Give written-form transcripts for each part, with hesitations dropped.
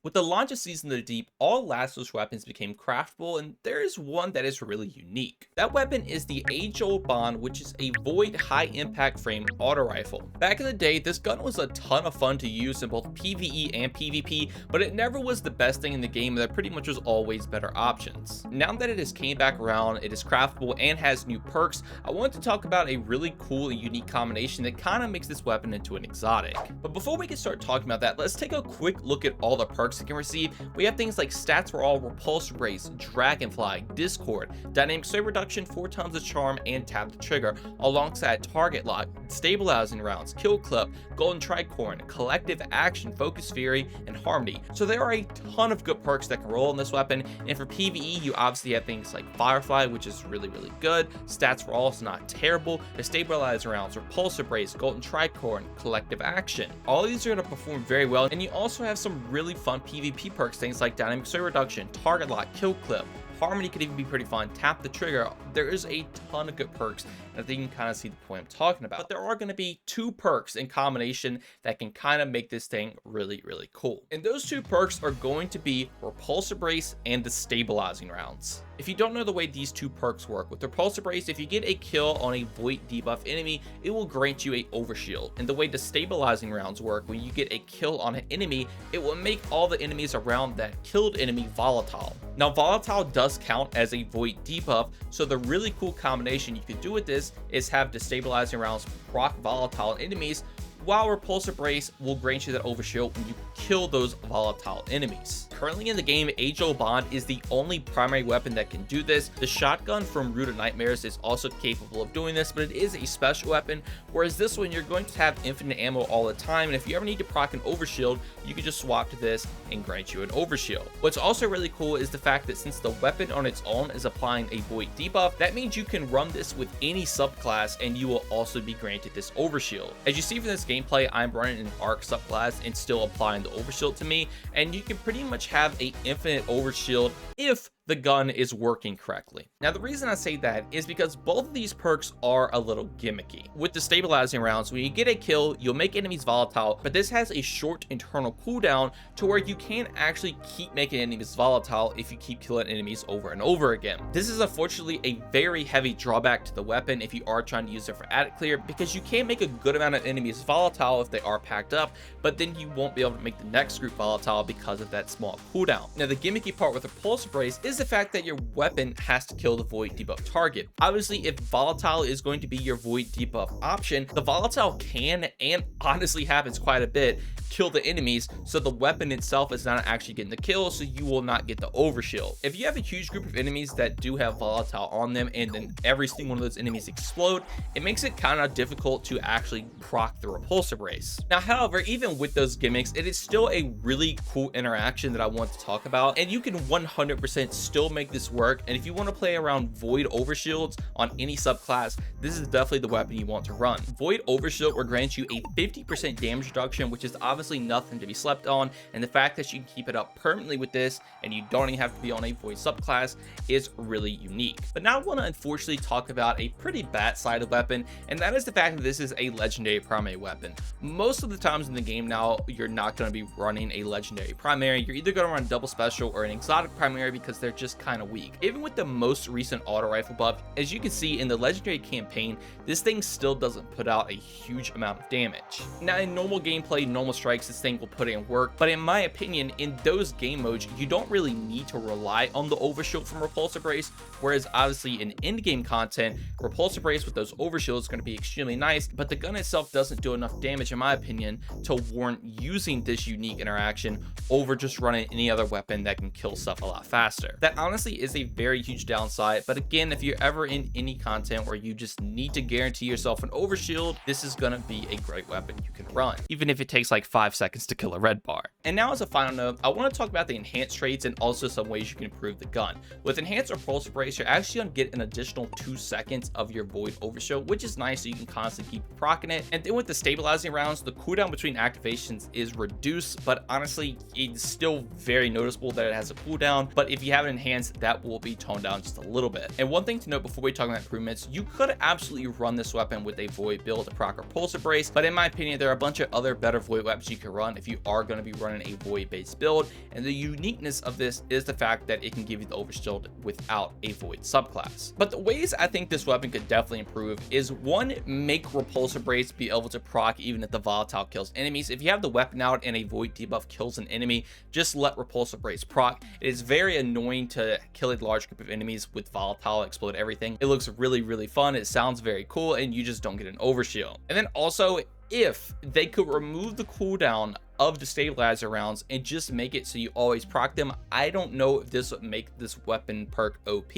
With the launch of Season of the Deep, all Lasso's weapons became craftable, and there is one that is really unique. That weapon is the age-old Bond, which is a Void high-impact frame auto rifle. Back in the day, this gun was a ton of fun to use in both PvE and PvP, but it never was the best thing in the game, and there pretty much was always better options. Now that it has came back around, it is craftable and has new perks, I wanted to talk about a really cool and unique combination that kind of makes this weapon into an exotic. But before we can start talking about that, let's take a quick look at all the perks it can receive. We have things like stats for all, repulse race, dragonfly, discord, dynamic sway reduction, 4 times the charm, and tap the trigger, alongside target lock, stabilizing rounds, kill clip, golden tricorn, collective action, focus fury, and harmony. So there are a ton of good perks that can roll in this weapon, and for PvE you obviously have things like firefly, which is really good, stats for all is not terrible, the stabilizing rounds, repulsive race, golden tricorn, collective action. All of these are going to perform very well, and you also have some really fun PvP perks, things like dynamic sway reduction, target lock, kill clip, harmony could even be pretty fun, tap the trigger. There is a ton of good perks, and I think you can kind of see the point I'm talking about. But there are going to be 2 perks in combination that can kind of make this thing really cool, and those 2 perks are going to be repulsive brace and the stabilizing rounds. If you don't know the way these 2 perks work, with repulsive brace, if you get a kill on a void debuff enemy, it will grant you a overshield. And the way the stabilizing rounds work, when you get a kill on an enemy, it will make all the enemies around that killed enemy volatile. Now, volatile does count as a void debuff, so the really cool combination you could do with this is have the stabilizing rounds proc volatile enemies, while repulsive brace will grant you that overshield when you kill those volatile enemies. Currently in the game, age-old Bond is the only primary weapon that can do this. The shotgun from Root of Nightmares is also capable of doing this, but it is a special weapon, whereas this one you're going to have infinite ammo all the time, and if you ever need to proc an overshield, you can just swap to this and grant you an overshield. What's also really cool is the fact that since the weapon on its own is applying a void debuff, that means you can run this with any subclass and you will also be granted this overshield. As you see from this gameplay, I'm running an arc subclass and still applying the overshield to me, and you can pretty much have a infinite overshield if the gun is working correctly. Now, the reason I say that is because both of these perks are a little gimmicky. With the stabilizing rounds, when you get a kill, you'll make enemies volatile, but this has a short internal cooldown to where you can actually keep making enemies volatile if you keep killing enemies over and over again. This is unfortunately a very heavy drawback to the weapon if you are trying to use it for addict clear, because you can make a good amount of enemies volatile if they are packed up, but then you won't be able to make the next group volatile because of that small cooldown. Now, the gimmicky part with the repulsive brace is the fact that your weapon has to kill the void debuff target. Obviously, if volatile is going to be your void debuff option, the volatile can, and honestly happens quite a bit, kill the enemies, so the weapon itself is not actually getting the kill, so you will not get the overshield. If you have a huge group of enemies that do have volatile on them and then every single one of those enemies explode, it makes it kind of difficult to actually proc the repulsive race. Now, however, even with those gimmicks, it is still a really cool interaction that I want to talk about, and you can 100% still make this work. And if you want to play around void overshields on any subclass, this is definitely the weapon you want to run. Void overshield will grant you a 50% damage reduction, which is obviously nothing to be slept on, and the fact that you can keep it up permanently with this and you don't even have to be on a void subclass is really unique. But now I want to unfortunately talk about a pretty bad side of the weapon, and that is the fact that this is a legendary primary weapon. Most of the times in the game now, you're not going to be running a legendary primary. You're either going to run double special or an exotic primary because they're just kind of weak. Even with the most recent auto rifle buff, as you can see in the legendary campaign, this thing still doesn't put out a huge amount of damage. Now, in normal gameplay, normal strikes, this thing will put in work, but in my opinion, in those game modes, you don't really need to rely on the overshield from repulsive brace, whereas obviously in in-game content, repulsive brace with those overshields is going to be extremely nice, but the gun itself doesn't do enough damage, in my opinion, to warrant using this unique interaction over just running any other weapon that can kill stuff a lot faster. That honestly is a very huge downside, but again, if you're ever in any content where you just need to guarantee yourself an overshield, this is going to be a great weapon you can run, even if it takes like 5 seconds to kill a red bar. And now, as a final note, I want to talk about the enhanced traits and also some ways you can improve the gun. With enhanced repulsive brace, you're actually going to get an additional 2 seconds of your void overshield, which is nice, so you can constantly keep proccing it. And then with the stabilizing rounds, the cooldown between activations is reduced, but honestly, it's still very noticeable that it has a cooldown. But if you have it enhanced, that will be toned down just a little bit. And one thing to note before we talk about improvements, you could absolutely run this weapon with a void build to proc repulsive brace, but in my opinion, there are a bunch of other better void weapons builds you can run if you are going to be running a void based build. And the uniqueness of this is the fact that it can give you the overshield without a void subclass. But the ways I think this weapon could definitely improve is, one, make repulsor brace be able to proc even if the volatile kills enemies. If you have the weapon out and a void debuff kills an enemy, just let repulsor brace proc. It is very annoying to kill a large group of enemies with volatile, explode everything. It looks really fun, it sounds very cool, and you just don't get an overshield. And then also, if they could remove the cooldown of the stabilizer rounds and just make it so you always proc them, I don't know if this would make this weapon perk OP,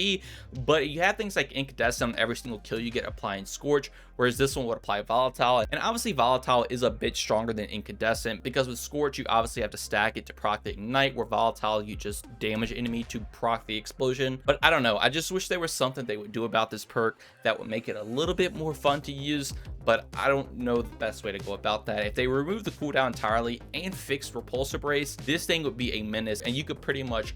but you have things like incandescent on every single kill you get applying Scorch, whereas this one would apply volatile. And obviously volatile is a bit stronger than incandescent, because with Scorch you obviously have to stack it to proc the ignite, where volatile you just damage enemy to proc the explosion. But I don't know, I just wish there was something they would do about this perk that would make it a little bit more fun to use, but I don't know the best way to go about that. If they remove the cooldown entirely and fixed repulsor brace, this thing would be a menace, and you could pretty much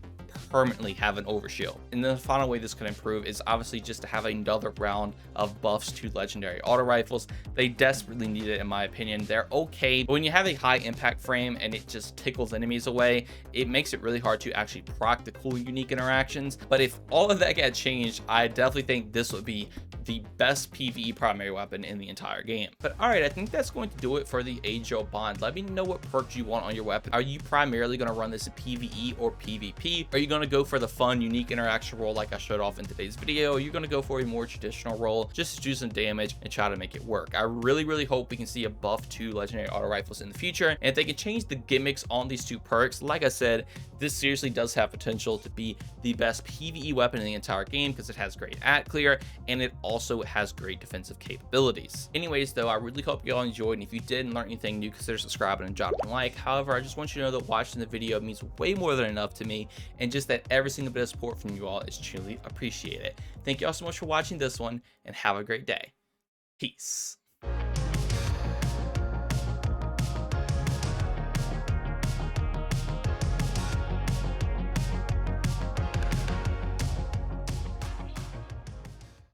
permanently have an overshield. And the final way this could improve is obviously just to have another round of buffs to legendary auto rifles. They desperately need it, in my opinion. They're okay, but when you have a high impact frame and it just tickles enemies away, it makes it really hard to actually proc the cool unique interactions. But if all of that got changed, I definitely think this would be the best PvE primary weapon in the entire game. But all right, I think that's going to do it for the age-old bond. Let me know what perks you want on your weapon. Are you primarily going to run this in PvE or PvP? Are you going to go for the fun unique interaction role like I showed off in today's video? Or are you going to go for a more traditional role just to do some damage and try to make it work? I really hope we can see a buff to legendary auto rifles in the future, and if they can change the gimmicks on these two perks, like I said, this seriously does have potential to be the best PvE weapon in the entire game, because it has great at clear and it also has great defensive capabilities. Anyways though, I really hope you all enjoyed, and if you did and learned anything new, consider subscribing and dropping a like. However, I just want you to know that watching the video means way more than enough to me, and just that every single bit of support from you all is truly appreciated. Thank you all so much for watching this one, and have a great day. Peace.